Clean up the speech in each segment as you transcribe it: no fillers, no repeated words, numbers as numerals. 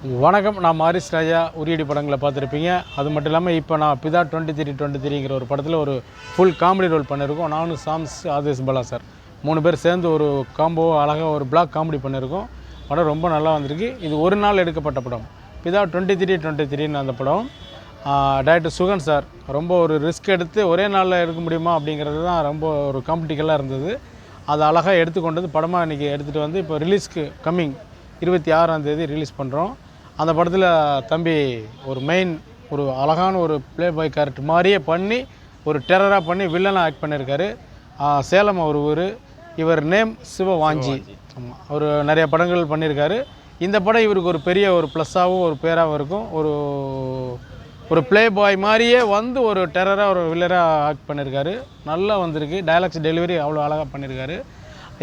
வணக்கம். நான் மாரிஸ் ராஜா உரியடி படங்களை பார்த்துருப்பீங்க. அது மட்டும் இல்லாமல் இப்போ நான் பிதா 2323ங்கிற ஒரு படத்தில் ஒரு ஃபுல் காமெடி ரோல் பண்ணியிருக்கோம். நானும் சாம்ஸ் ஆதேஷ் பாலா சார் 3 பேர் சேர்ந்து ஒரு காம்போ அழகாக ஒரு பிளாக் காமெடி பண்ணியிருக்கோம். படம் ரொம்ப நல்லா வந்திருக்கு. இது ஒரு நாள் எடுக்கப்பட்ட படம். பிதா 2323ன்னு அந்த படம். டைரக்டர் சுகன் சார் ரொம்ப ஒரு ரிஸ்க் எடுத்து ஒரே நாளில் எடுக்க முடியுமா அப்படிங்கிறது தான் ரொம்ப ஒரு காம்படிக்கலாக இருந்தது. அதை அழகாக எடுத்துக்கொண்டது படமாக இன்றைக்கி எடுத்துகிட்டு வந்து இப்போ ரிலீஸ்க்கு கம்மிங் 26ஆம் தேதி ரிலீஸ் பண்ணுறோம். அந்த படத்தில் தம்பி ஒரு அழகான ஒரு ப்ளே பாய் கேரக்டர் மாதிரியே பண்ணி ஒரு டெரராக பண்ணி வில்லனாக ஆக்ட் பண்ணியிருக்காரு. சேலம் அவர் ஊர். இவர் நேம் சிவவாஞ்சி. ஆமாம், அவர் நிறைய படங்கள் பண்ணியிருக்காரு. இந்த படம் இவருக்கு ஒரு பெரிய ஒரு ப்ளஸ்ஸாகவும் ஒரு பேராகவும் இருக்கும். ஒரு ப்ளே பாய் மாதிரியே வந்து ஒரு டெரராக ஒரு வில்லராக ஆக்ட் பண்ணியிருக்காரு. நல்லா வந்திருக்கு. டைலாக்ஸ் டெலிவரி அவ்வளோ அழகாக பண்ணியிருக்காரு.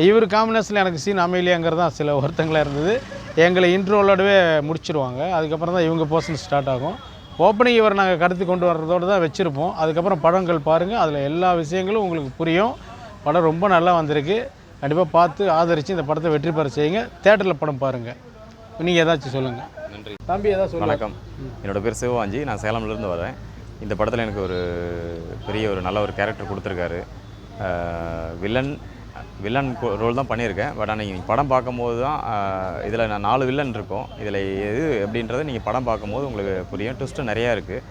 இவர் காம்பினேஷனில் எனக்கு சீன் அமையலையாங்கிறது தான் சில வருத்தங்களாக இருந்தது. எங்களை இன்ட்ரோலோடவே முடிச்சிருவாங்க. அதுக்கப்புறம் தான் இவங்க போர்ஷன் ஸ்டார்ட் ஆகும். ஓப்பனிங் இவர் நாங்கள் கடத்தி கொண்டு வர்றதோடு தான் வச்சுருப்போம். அதுக்கப்புறம் படங்கள் பாருங்கள், அதில் எல்லா விஷயங்களும் உங்களுக்கு புரியும். படம் ரொம்ப நல்லா வந்திருக்கு. கண்டிப்பாக பார்த்து ஆதரித்து இந்த படத்தை வெற்றி பெற செய்யுங்க. தேட்டரில் படம் பாருங்கள். நீங்கள் ஏதாச்சும் சொல்லுங்கள். நன்றி. தம்பி ஏதாவது சொல்லுங்கள். வணக்கம். என்னோடய பேர் சிவவாஞ்சி. நான் சேலம்லேருந்து வரேன். இந்த படத்தில் எனக்கு ஒரு பெரிய ஒரு நல்ல ஒரு கேரக்டர் கொடுத்துருக்காரு. வில்லன் ரோல் தான் பண்ணியிருக்கேன். பட் ஆனால் நீங்கள் படம் பார்க்கும்போது தான் இதில் நான் 4 வில்லன் இருக்கும். இதில் எது எப்படின்றத நீங்கள் படம் பார்க்கும்போது உங்களுக்கு புரியும். ட்விஸ்ட்டு நிறையா இருக்குது.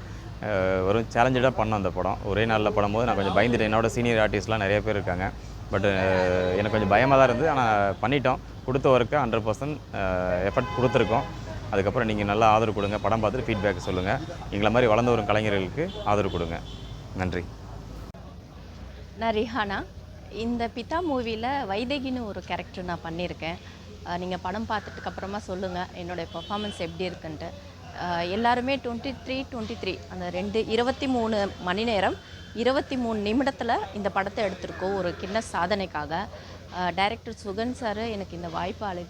வெறும் சேலஞ்சடாக பண்ணோம் அந்த படம். ஒரே நாளில் படும்போது நான் கொஞ்சம் பயந்துட்டேன். என்னோட சீனியர் ஆர்டிஸ்ட்லாம் நிறைய பேர் இருக்காங்க. பட் எனக்கு கொஞ்சம் பயமாக தான் இருந்தது. ஆனால் பண்ணிட்டோம். கொடுத்த ஒர்க்கை 100% எஃபர்ட் கொடுத்துருக்கோம். அதுக்கப்புறம் நீங்கள் நல்லா ஆதரவு கொடுங்க. படம் பார்த்துட்டு ஃபீட்பேக் சொல்லுங்கள். எங்களை மாதிரி வளர்ந்து வரும் கலைஞர்களுக்கு ஆதரவு கொடுங்க. நன்றி. நான் ரிஹானா. இந்த பிதா மூவியில் வைதேகின்னு ஒரு கேரக்டர் நான் பண்ணியிருக்கேன். நீங்கள் படம் பார்த்துட்டுக்கப்புறமா சொல்லுங்கள் என்னுடைய பர்ஃபார்மன்ஸ் எப்படி இருக்குன்ட்டு. எல்லாருமே 23 அந்த 23 மணி நேரம் 23 நிமிடத்தில் இந்த படத்தை எடுத்திருக்கோம் ஒரு கிண்ண சாதனைக்காக. டைரக்டர் சுகன் சார் எனக்கு இந்த வாய்ப்பு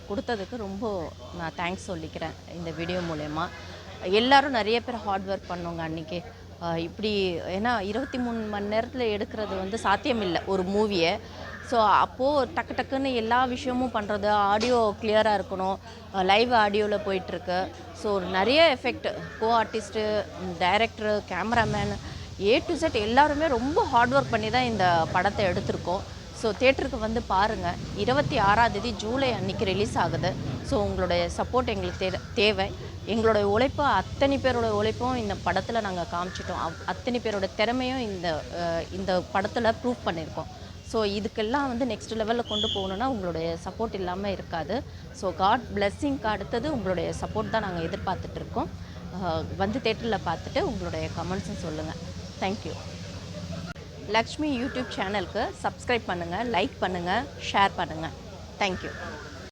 கொடுத்ததுக்கு ரொம்ப நான் தேங்க்ஸ் சொல்லிக்கிறேன் இந்த வீடியோ மூலயமா. எல்லோரும் நிறைய பேர் ஹார்ட் ஒர்க் பண்ணோங்க அன்றைக்கி. இப்படி ஏன்னா 23 மணி நேரத்தில் எடுக்கிறது வந்து சாத்தியமில்லை ஒரு மூவியை. ஸோ அப்போது டக்குன்னு எல்லா விஷயமும் பண்ணுறது, ஆடியோ கிளியராக இருக்கணும், லைவ் ஆடியோவில் போயிட்டுருக்கு. ஸோ நிறைய effect, artist, director, cameraman, A to Z எல்லாருமே ரொம்ப ஹார்ட் ஒர்க் பண்ணி தான் இந்த படத்தை எடுத்திருக்கோம். ஸோ தேட்டருக்கு வந்து பாருங்கள். 26ஆம் தேதி ஜூலை அன்றைக்கி ரிலீஸ் ஆகுது. ஸோ உங்களுடைய சப்போர்ட் எங்களுக்கு தேவை. எங்களுடைய உழைப்பு, அத்தனை பேரோட உழைப்பும் இந்த படத்தில் நாங்கள் காமிச்சிட்டோம். அத்தனை பேரோட திறமையும் இந்த படத்தில் ப்ரூவ் பண்ணியிருக்கோம். ஸோ இதுக்கெல்லாம் வந்து நெக்ஸ்ட் லெவலில் கொண்டு போகணுன்னா உங்களுடைய சப்போர்ட் இல்லாமல் இருக்காது. ஸோ காட் பிளெஸ்ஸிங்க்கு அடுத்தது உங்களுடைய சப்போர்ட் தான் நாங்கள் எதிர்பார்த்துட்ருக்கோம். வந்து தேட்டரில் பார்த்துட்டு உங்களுடைய கமெண்ட்ஸும் சொல்லுங்கள். தேங்க்யூ. லக்ஷ்மி யூடியூப் சேனலுக்கு சப்ஸ்கிரைப் பண்ணுங்கள், லைக் பண்ணுங்கள், ஷேர் பண்ணுங்கள். தேங்க்யூ.